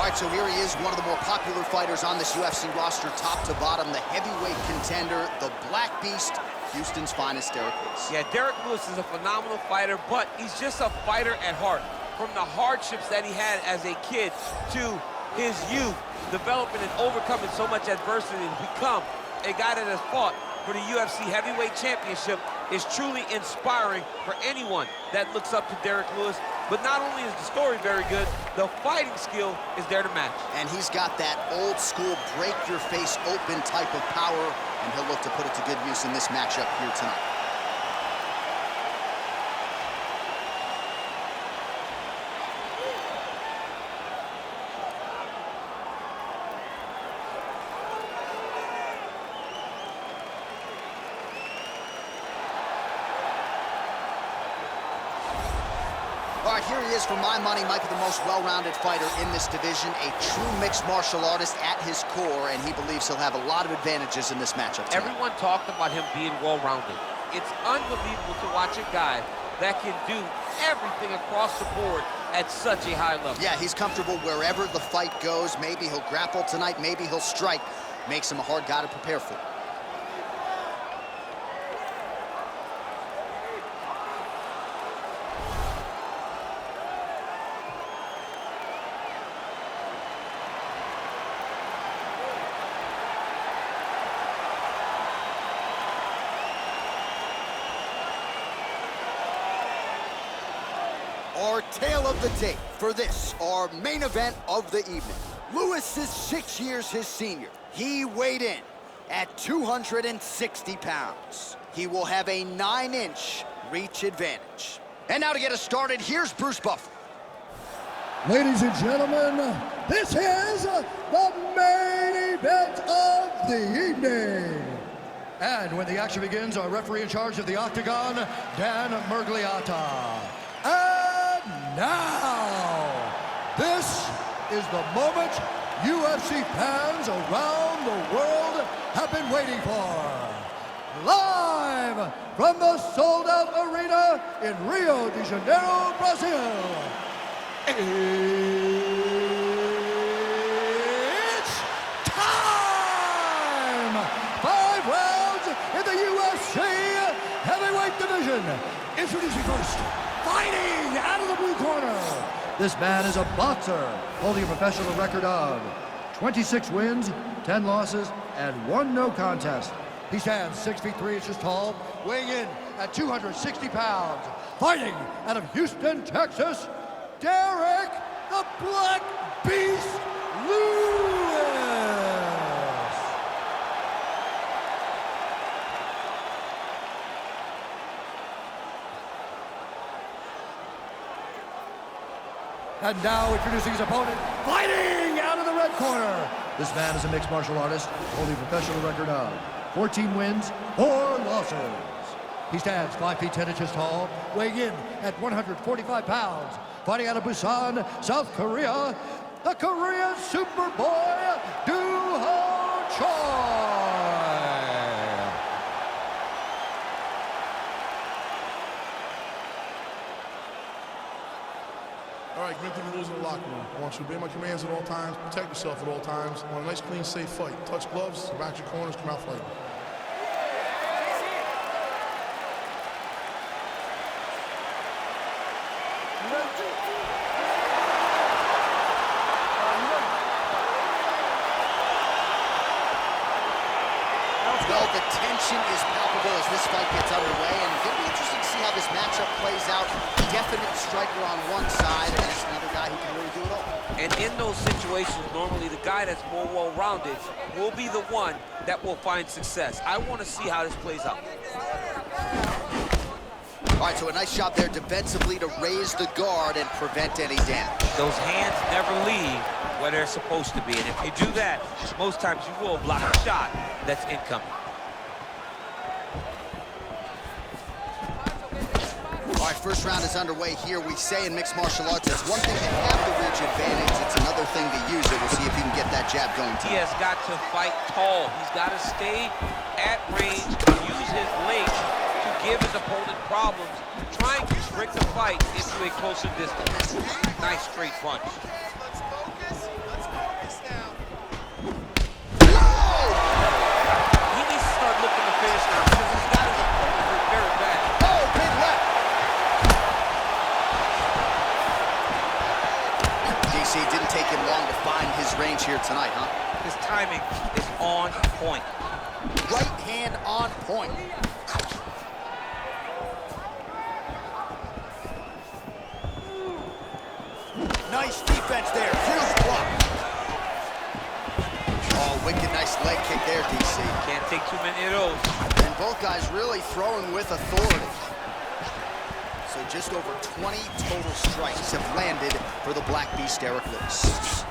right, so here he is, one of the more popular fighters on this UFC roster, top to bottom, the heavyweight contender, the Black Beast, Houston's finest, Derek Lewis. Yeah, Derek Lewis is a phenomenal fighter, but he's just a fighter at heart. From the hardships that he had as a kid to his youth, developing and overcoming so much adversity to become a guy that has fought for the UFC Heavyweight Championship is truly inspiring for anyone that looks up to Derek Lewis. But not only is the story very good, the fighting skill is there to match. And he's got that old school break your face open type of power, and he'll look to put it to good use in this matchup here tonight. All right, here he is. For my money, might be the most well-rounded fighter in this division, a true mixed martial artist at his core, and he believes he'll have a lot of advantages in this matchup tonight. Everyone talked about him being well-rounded. It's unbelievable to watch a guy that can do everything across the board at such a high level. Yeah, he's comfortable wherever the fight goes. Maybe he'll grapple tonight, maybe he'll strike. Makes him a hard guy to prepare for. Our tale of the tape for this, our main event of the evening. Lewis is 6 years his senior. He weighed in at 260 pounds. He will have a 9-inch reach advantage. And now to get us started, here's Bruce Buffer. Ladies and gentlemen, this is the main event of the evening. And when the action begins, our referee in charge of the Octagon, Dan Murgliata. And now, this is the moment UFC fans around the world have been waiting for. Live from the sold-out arena in Rio de Janeiro, Brazil. It's time! 5 rounds in the UFC heavyweight division. Introducing first, fighting out of the blue corner. This man is a boxer holding a professional record of 26 wins, 10 losses, and 1 no contest. He stands 6 feet 3 inches tall, weighing in at 260 pounds. Fighting out of Houston, Texas, Derek the Black Beast Lewis. And now introducing his opponent, fighting out of the red corner. This man is a mixed martial artist, holding a professional record of 14 wins, 4 losses. He stands 5 feet 10 inches tall, weighing in at 145 pounds. Fighting out of Busan, South Korea, the Korean Superboy, Do-Ho Choi. All right, get through the rules in the locker room. I want you to obey my commands at all times, protect yourself at all times. I want a nice, clean, safe fight. Touch gloves, back your corners, come out fighting. Well, the tension is palpable as this fight gets underway, and it'll be interesting to see how this matchup plays out. Definite striker on one side, and it's another guy who can really do it all. And in those situations, normally the guy that's more well-rounded will be the one that will find success. I want to see how this plays out. All right, so a nice job there defensively to raise the guard and prevent any damage. Those hands never leave where they're supposed to be, and if you do that, most times you will block a shot that's incoming. All right, first round is underway here. We say in mixed martial arts, it's one thing to have the reach advantage, it's another thing to use it. We'll see if he can get that jab going tonight. He has got to fight tall. He's got to stay at range, use his legs to give his opponent problems, trying to shrink the fight into a closer distance. Nice straight punch. Let's focus. Let's here tonight, huh? His timing is on point. Right hand on point. Nice defense there. Huge block. Oh, wicked nice leg kick there, DC. Can't take too many of those. And both guys really throwing with authority. So just over 20 total strikes have landed for the Black Beast, Eric Lewis.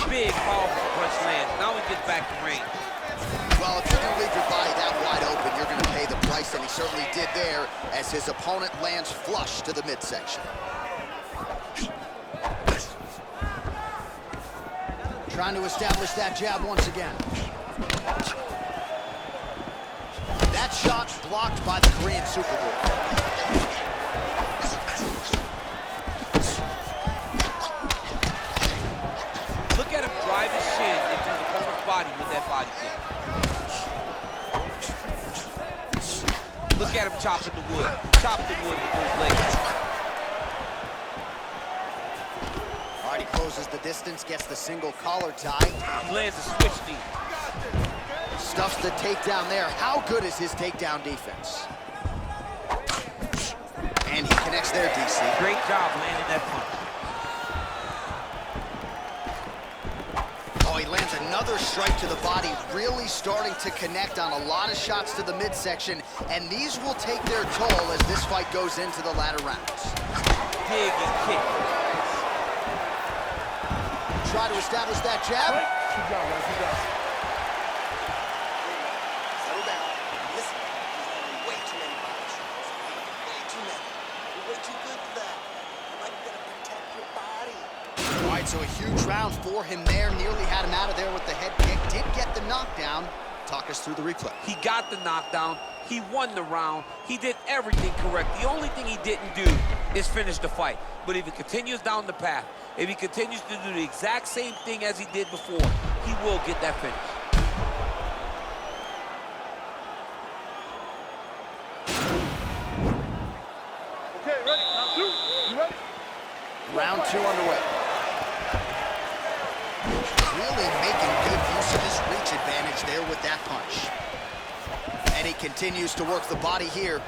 Big, powerful punch lands. Now he gets back to range. Well, if you're going to leave your body that wide open, you're going to pay the price, and he certainly did there as his opponent lands flush to the midsection. Trying to establish that jab once again. That shot blocked by the Korean Superboy. Look at him drive his shin into the opponent's body with that body kick. Look at him chopping the wood. Chop the wood with those legs. All right, he closes the distance, gets the single collar tie. He lands a switch knee. Stuffs the takedown there. How good is his takedown defense? And he connects there, DC. Great job landing that punch. Oh, he lands another strike to the body, really starting to connect on a lot of shots to the midsection, and these will take their toll as this fight goes into the latter rounds. Dig and kick. Try to establish that jab. Good job, guys. Good job. Settle down. Listen, there's way too many body shots. Way too many. You're way too good for that. You might gotta protect your body. All right, so a huge round for him there. Nearly had him out of there with the head kick. Did get the knockdown. Talk us through the replay. He got the knockdown. He won the round. He did everything correct. The only thing he didn't do is finish the fight. But if he continues down the path, if he continues to do the exact same thing as he did before, he will get that finish. Okay, ready? Round two. You ready? Round two underway. Really making good use of his reach advantage there with that punch. And he continues to work the body here.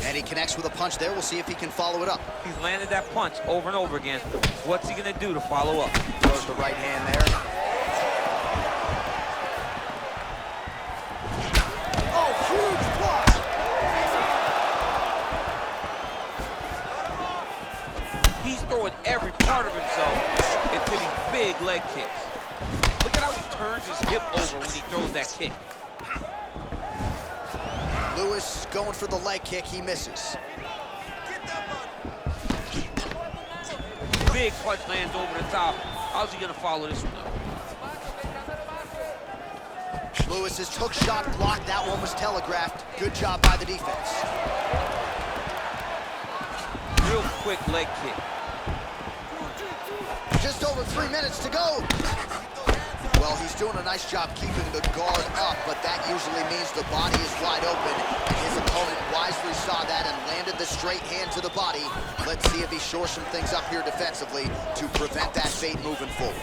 And he connects with a punch there. We'll see if he can follow it up. He's landed that punch over and over again. What's he gonna do to follow up? Throws the right hand there. Oh, huge block! He's throwing every part of himself into these big leg kicks. Look at how he turns his hip over when he throws that kick. Lewis going for the leg kick. He misses. Big punch lands over the top. How's he gonna follow this one up? Lewis's hook shot blocked. That one was telegraphed. Good job by the defense. Real quick leg kick. Just over 3 minutes to go. Well, he's doing a nice job keeping the guard up, but that usually means the body is wide open, and his opponent wisely saw that and landed the straight hand to the body. Let's see if he shores some things up here defensively to prevent that fate moving forward.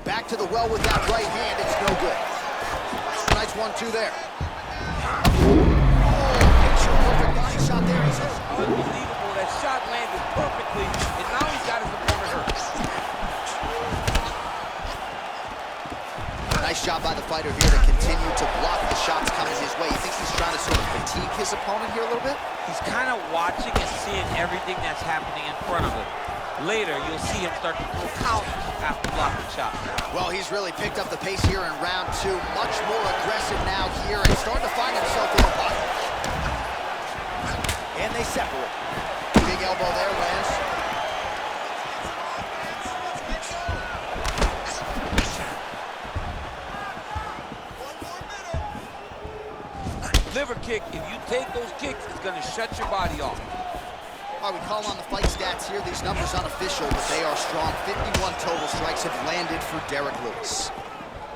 Back to the well with that right hand. It's no good. Nice 1-2 there. Perfect body shot there, he says. Unbelievable. That shot landed perfectly, and now he's got his opponent hurt. Nice job by the fighter here to continue to block the shots coming his way. You think he's trying to sort of fatigue his opponent here a little bit? He's kind of watching and seeing everything that's happening in front of him. Later, you'll see him start to throw counters after blocking shots. Well, he's really picked up the pace here in round two. Much more aggressive now here and starting to find himself in the pocket. And they separate. Big elbow there, lands. Liver kick, if you take those kicks, it's going to shut your body off. All right, we call on the fight stats here. These numbers unofficial, but they are strong. 51 total strikes have landed for Derek Lewis.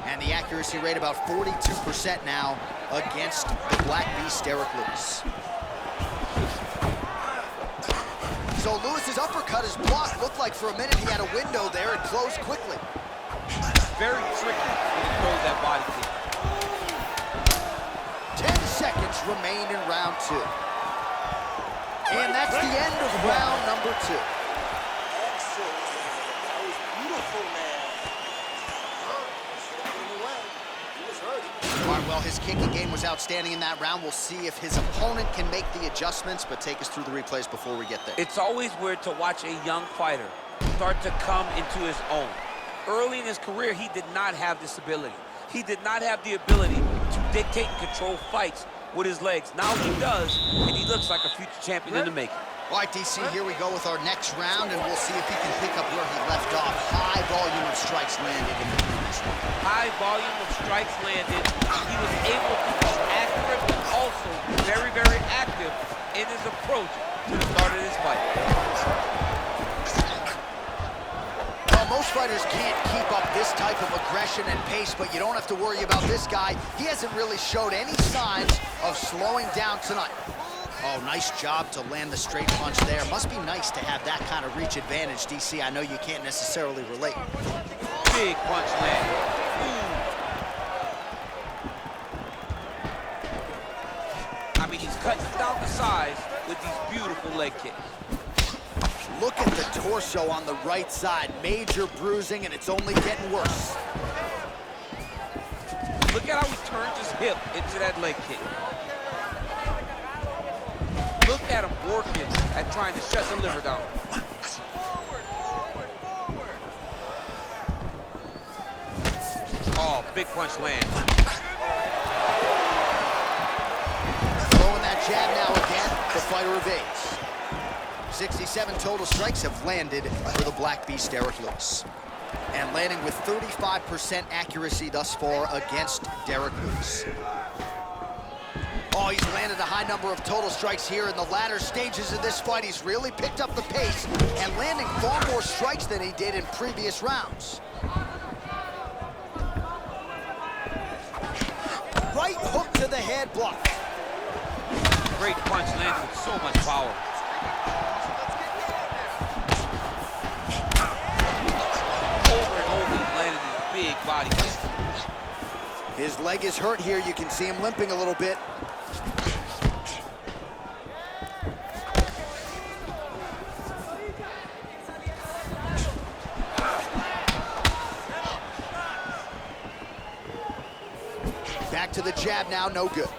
And the accuracy rate about 42% now against the Black Beast, Derek Lewis. So Lewis's uppercut is blocked. Looked like for a minute he had a window there. It closed quickly. Very tricky when he throws that body kick. 10 seconds remain in round 2. And that's the end of round number 2. Excellent. That was beautiful, man. He was hurting. All right, well, his kicking game was outstanding in that round. We'll see if his opponent can make the adjustments, but take us through the replays before we get there. It's always weird to watch a young fighter start to come into his own. Early in his career, he did not have this ability. He did not have the ability to dictate and control fights with his legs. Now he does, and he looks like a future champion in the making. All right, DC, here we go with our next round, and we'll see if he can pick up where he left off. High volume of strikes landed in the previous round. High volume of strikes landed. He was able to be accurate, but also very, very active in his approach to the start of this fight. Most fighters can't keep up this type of aggression and pace, but you don't have to worry about this guy. He hasn't really showed any signs of slowing down tonight. Oh, nice job to land the straight punch there. Must be nice to have that kind of reach advantage, DC. I know you can't necessarily relate. Big punch landed. I mean, he's cutting down the size with these beautiful leg kicks. Look at the torso on the right side. Major bruising, and it's only getting worse. Look at how he turns his hip into that leg kick. Look at him working at trying to shut the liver down. Oh, big punch land. Throwing that jab now again. The fighter evades. 67 total strikes have landed for the Black Beast, Derek Lewis. And landing with 35% accuracy thus far against Derek Lewis. Oh, he's landed a high number of total strikes here in the latter stages of this fight. He's really picked up the pace and landing far more strikes than he did in previous rounds. Right hook to the head block. Great punch landed with so much power. Big body kick. His leg is hurt here. You can see him limping a little bit. Back to the jab now, no good.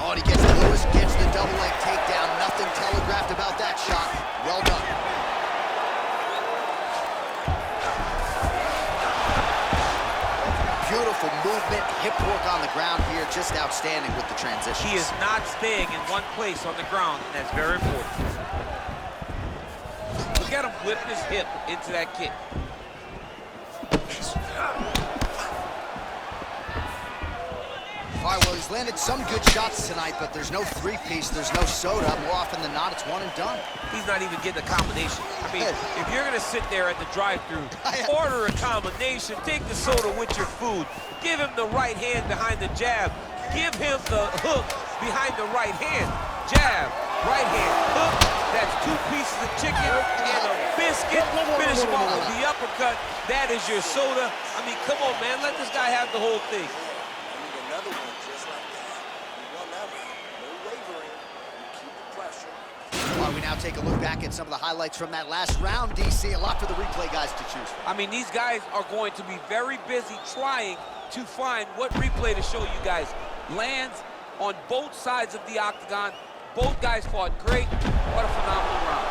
Oh, and he gets Lewis, gets the double leg takedown. Nothing telegraphed about that shot. Well done. Beautiful movement, hip work on the ground here, just outstanding with the transitions. He is not staying in one place on the ground, and that's very important. Look at him whip his hip into that kick. All right, well, he's landed some good shots tonight, but there's no three-piece, there's no soda. More often than not, it's one and done. He's not even getting a combination. I mean, if you're gonna sit there at the drive-thru, order a combination, take the soda with your food, give him the right hand behind the jab, give him the hook behind the right hand, jab, right hand, hook. That's 2 pieces of chicken and a biscuit. Finish him off with the uppercut. That is your soda. I mean, come on, man, let this guy have the whole thing. Another one just like that. You won that round. No wavering. You keep the pressure. Well, we now take a look back at some of the highlights from that last round, DC. A lot for the replay guys to choose from. I mean, these guys are going to be very busy trying to find what replay to show you guys. Lands on both sides of the octagon. Both guys fought great. What a phenomenal round.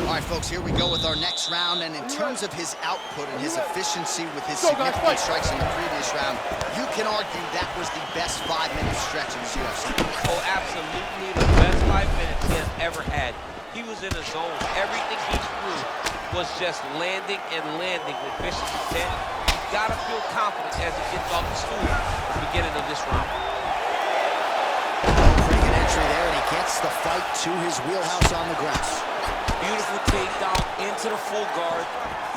All right, folks, here we go with our next round. And in terms of his output and his efficiency with his significant strikes in the previous round, you can argue that was the best 5-minute stretch in the UFC. Oh, absolutely the best 5 minutes he has ever had. He was in a zone. Everything he threw was just landing and landing with vicious intent. He's got to feel confident as he gets off the stool at the beginning of this round. Pretty good entry there, and he gets the fight to his wheelhouse on the ground. Beautiful takedown into the full guard.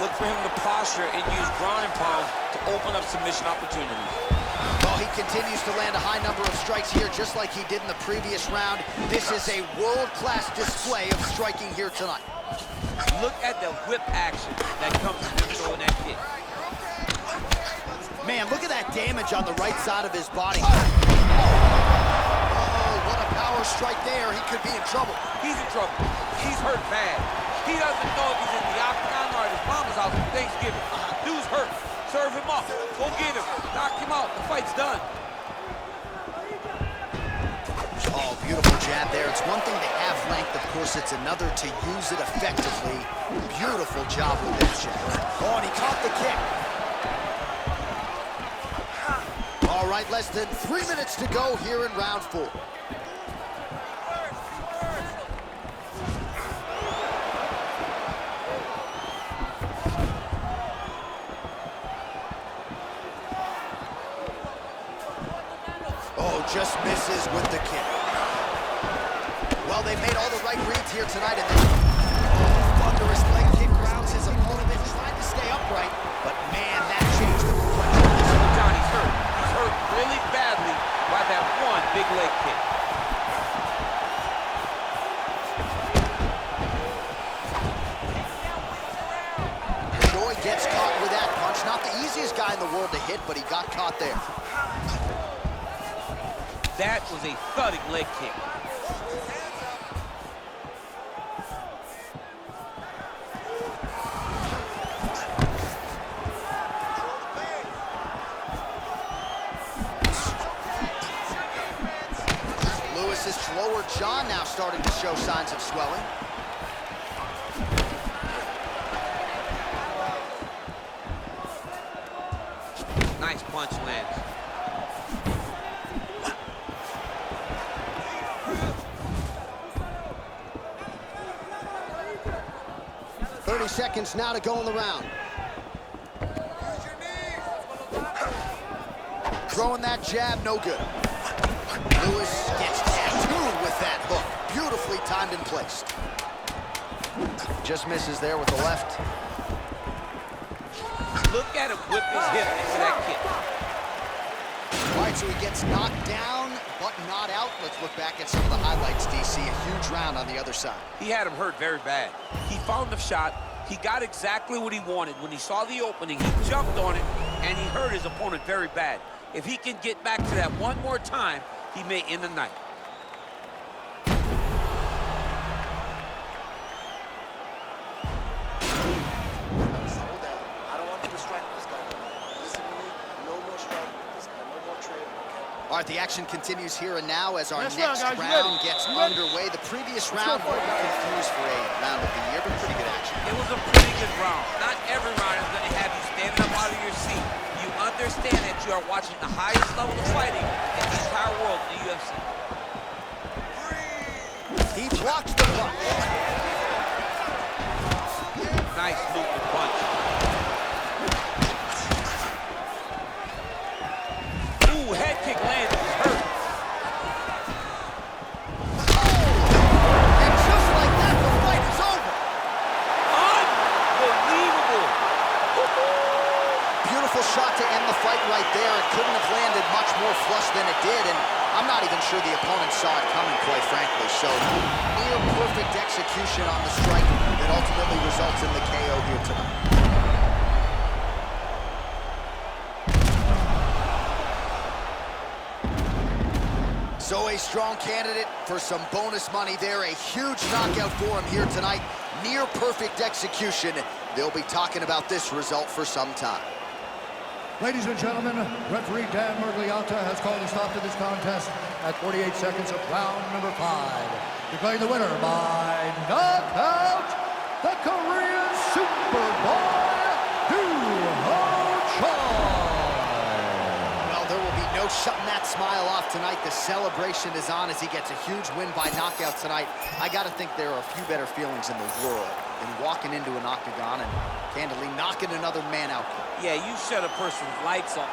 Look for him to posture and use ground and pound to open up submission opportunities. Well, he continues to land a high number of strikes here, just like he did in the previous round. This is a world-class display of striking here tonight. Look at the whip action that comes from throwing that kick. Man, look at that damage on the right side of his body. Oh, what a power strike there. He could be in trouble. He's in trouble. He's hurt bad. He doesn't know if he's in the octagon or at his mama's house for Thanksgiving. Dude's hurt. Serve him up. Go get him. Knock him out. The fight's done. Oh, beautiful jab there. It's one thing to have length, of course. It's another to use it effectively. Beautiful job with that jab. Oh, and he caught the kick. All right, less than 3 minutes to go here in round 4. Just misses with the kick. Well, they made all the right reads here tonight, and then thunderous leg kick grounds his opponent. They tried to stay upright, but man, that changed the complexion. Johnny's hurt. He's hurt really badly by that one big leg kick. Joy gets caught with that punch. Not the easiest guy in the world to hit, but he got caught there. That was a thudding leg kick. Lewis's lower jaw now starting to show signs of swelling. Nice punch lands. 30 seconds now to go in the round. Throwing that jab, no good. Lewis gets tattooed with that hook. Beautifully timed and placed. Just misses there with the left. Look at him whip his hip into that kick. All right, so he gets knocked down, but not out. Let's look back at some of the highlights, DC. A huge round on the other side. He had him hurt very bad. He found the shot. He got exactly what he wanted. When he saw the opening, he jumped on it, and he hurt his opponent very bad. If he can get back to that one more time, he may end the night. Slow down. I don't want to distract this guy. Listen to me. No more striking with this guy. No more trading, okay? All right, the action continues here and now as our Next next round, guys. round You gets ready? underway. The previous round will be confused for a round of the year, but pretty good action. It was a pretty good round. Not every round is going to have you standing up out of your seat. You understand that you are watching the highest level of fighting in the entire world in the UFC. He blocks the punch. Nice movement punch. Ooh, head kick landed. He's hurt. And just like that, the fight is over. Unbelievable. Beautiful shot to end the fight right there. It couldn't have landed much more flush than it did, and I'm not even sure the opponent saw it coming, quite frankly. So, near perfect execution on the strike that ultimately results in the KO here tonight. So a strong candidate for some bonus money there. A huge knockout for him here tonight. Near perfect execution. They'll be talking about this result for some time. Ladies and gentlemen, referee Dan Murgliata has called a stop to this contest at 48 seconds of round number 5. Declaring the winner by knockout, the Korean Superboy, Well, there will be no shutting that smile off tonight. The celebration is on as he gets a huge win by knockout tonight. I got to think there are a few better feelings in the world than walking into an octagon and candidly knocking another man out. Yeah, you shut a person's lights off